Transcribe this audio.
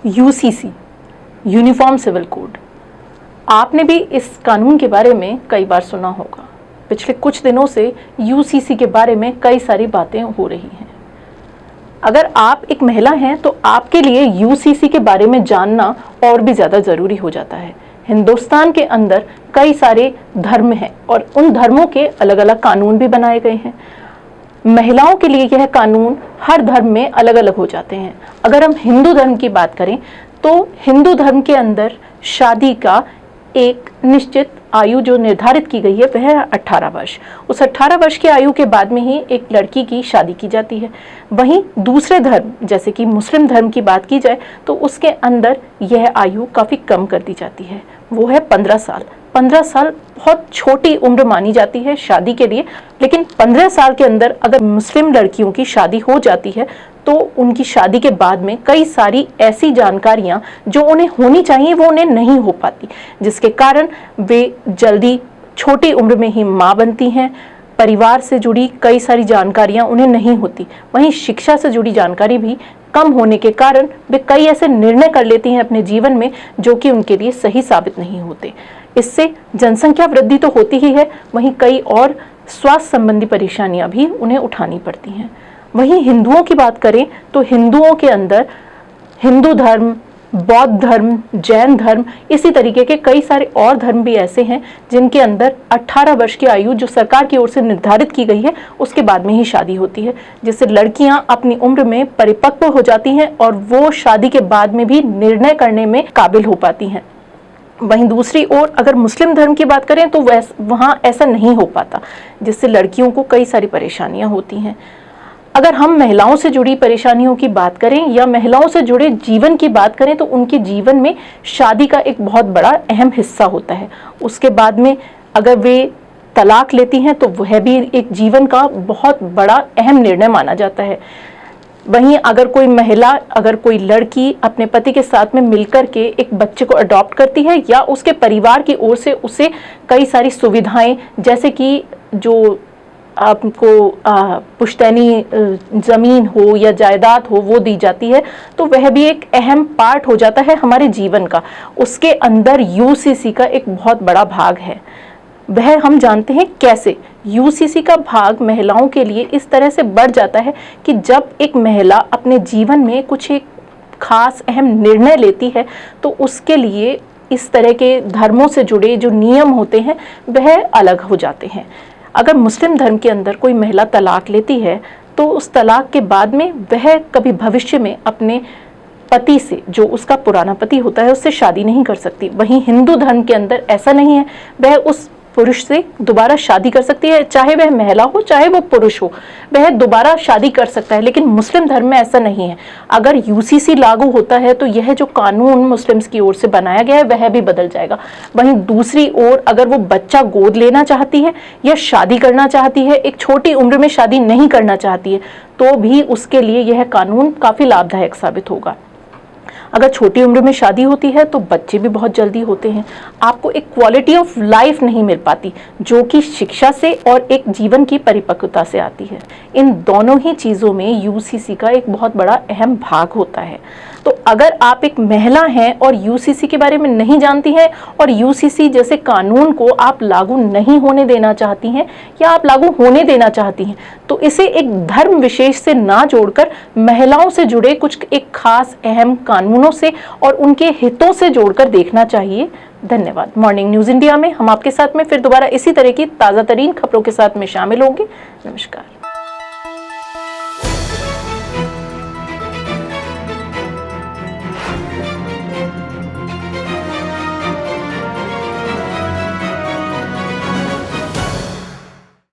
UCC, uniform civil code. आपने भी इस कानून के बारे में कई बार सुना होगा। पिछले कुछ दिनों से यूसीसी के बारे में कई सारी बातें हो रही हैं। अगर आप एक महिला हैं तो आपके लिए यूसीसी के बारे में जानना और भी ज़्यादा ज़रूरी हो जाता है। हिंदुस्तान के अंदर कई सारे धर्म हैं और उन धर्मों के अलग अलग कानून भी बनाए गए हैं। महिलाओं के लिए यह कानून हर धर्म में अलग अलग हो जाते हैं। अगर हम हिंदू धर्म की बात करें तो हिंदू धर्म के अंदर शादी का एक निश्चित आयु जो निर्धारित की गई है वह है 18 वर्ष। उस 18 वर्ष की आयु के बाद में ही एक लड़की की शादी की जाती है। वहीं दूसरे धर्म जैसे कि मुस्लिम धर्म की बात की जाए तो उसके अंदर यह आयु काफ़ी कम कर दी जाती है, वो है 15 साल। 15 साल बहुत छोटी उम्र मानी जाती है शादी के लिए, लेकिन 15 साल के अंदर अगर मुस्लिम लड़कियों की शादी हो जाती है तो उनकी शादी के बाद में कई सारी ऐसी जानकारियां जो उन्हें होनी चाहिए वो उन्हें नहीं हो पाती, जिसके कारण वे जल्दी छोटी उम्र में ही माँ बनती हैं। परिवार से जुड़ी कई सारी जानकारियां उन्हें नहीं होती। वहीं शिक्षा से जुड़ी जानकारी भी कम होने के कारण वे कई ऐसे निर्णय कर लेती हैं अपने जीवन में जो कि उनके लिए सही साबित नहीं होते। इससे जनसंख्या वृद्धि तो होती ही है, वहीं कई और स्वास्थ्य संबंधी परेशानियां भी उन्हें उठानी पड़ती हैं। वहीं हिंदुओं की बात करें तो हिंदुओं के अंदर हिंदू धर्म, बौद्ध धर्म, जैन धर्म, इसी तरीके के कई सारे और धर्म भी ऐसे हैं जिनके अंदर 18 वर्ष की आयु जो सरकार की ओर से निर्धारित की गई है उसके बाद में ही शादी होती है, जिससे लड़कियां अपनी उम्र में परिपक्व हो जाती हैं और वो शादी के बाद में भी निर्णय करने में काबिल हो पाती हैं। वहीं दूसरी ओर अगर मुस्लिम धर्म की बात करें तो वहाँ ऐसा नहीं हो पाता, जिससे लड़कियों को कई सारी परेशानियां होती हैं। अगर हम महिलाओं से जुड़ी परेशानियों की बात करें या महिलाओं से जुड़े जीवन की बात करें तो उनके जीवन में शादी का एक बहुत बड़ा अहम हिस्सा होता है। उसके बाद में अगर वे तलाक लेती हैं तो वह भी एक जीवन का बहुत बड़ा अहम निर्णय माना जाता है। वहीं अगर कोई महिला, अगर कोई लड़की अपने पति के साथ में मिलकर के एक बच्चे को अडॉप्ट करती है या उसके परिवार की ओर से उसे कई सारी सुविधाएं जैसे कि जो आपको पुश्तैनी ज़मीन हो या जायदाद हो वो दी जाती है, तो वह भी एक अहम पार्ट हो जाता है हमारे जीवन का। उसके अंदर यूसीसी का एक बहुत बड़ा भाग है। वह हम जानते हैं कैसे। यूसीसी का भाग महिलाओं के लिए इस तरह से बढ़ जाता है कि जब एक महिला अपने जीवन में कुछ एक खास अहम निर्णय लेती है तो उसके लिए इस तरह के धर्मों से जुड़े जो नियम होते हैं वह अलग हो जाते हैं। अगर मुस्लिम धर्म के अंदर कोई महिला तलाक लेती है तो उस तलाक के बाद में वह कभी भविष्य में अपने पति से, जो उसका पुराना पति होता है, उससे शादी नहीं कर सकती। वहीं हिंदू धर्म के अंदर ऐसा नहीं है, वह उस पुरुष से दोबारा शादी कर सकती है, चाहे वह महिला हो चाहे वो पुरुष हो, वह दोबारा शादी कर सकता है। लेकिन मुस्लिम धर्म में ऐसा नहीं है। अगर यूसीसी लागू होता है तो यह जो कानून मुस्लिम्स की ओर से बनाया गया है वह भी बदल जाएगा। वहीं दूसरी ओर अगर वो बच्चा गोद लेना चाहती है या शादी करना चाहती है, एक छोटी उम्र में शादी नहीं करना चाहती है, तो भी उसके लिए यह कानून काफ़ी लाभदायक साबित होगा। अगर छोटी उम्र में शादी होती है तो बच्चे भी बहुत जल्दी होते हैं। आपको एक क्वालिटी ऑफ लाइफ नहीं मिल पाती जो कि शिक्षा से और एक जीवन की परिपक्वता से आती है। इन दोनों ही चीज़ों में यूसीसी का एक बहुत बड़ा अहम भाग होता है। तो अगर आप एक महिला हैं और यूसीसी के बारे में नहीं जानती हैं और यूसीसी जैसे कानून को आप लागू नहीं होने देना चाहती हैं या आप लागू होने देना चाहती हैं, तो इसे एक धर्म विशेष से ना जोड़कर महिलाओं से जुड़े कुछ एक खास अहम कानूनों से और उनके हितों से जोड़कर देखना चाहिए। धन्यवाद। मॉर्निंग न्यूज़ इंडिया में हम आपके साथ में फिर दोबारा इसी तरह की ताज़ा तरीन खबरों के साथ में शामिल होंगे। नमस्कार।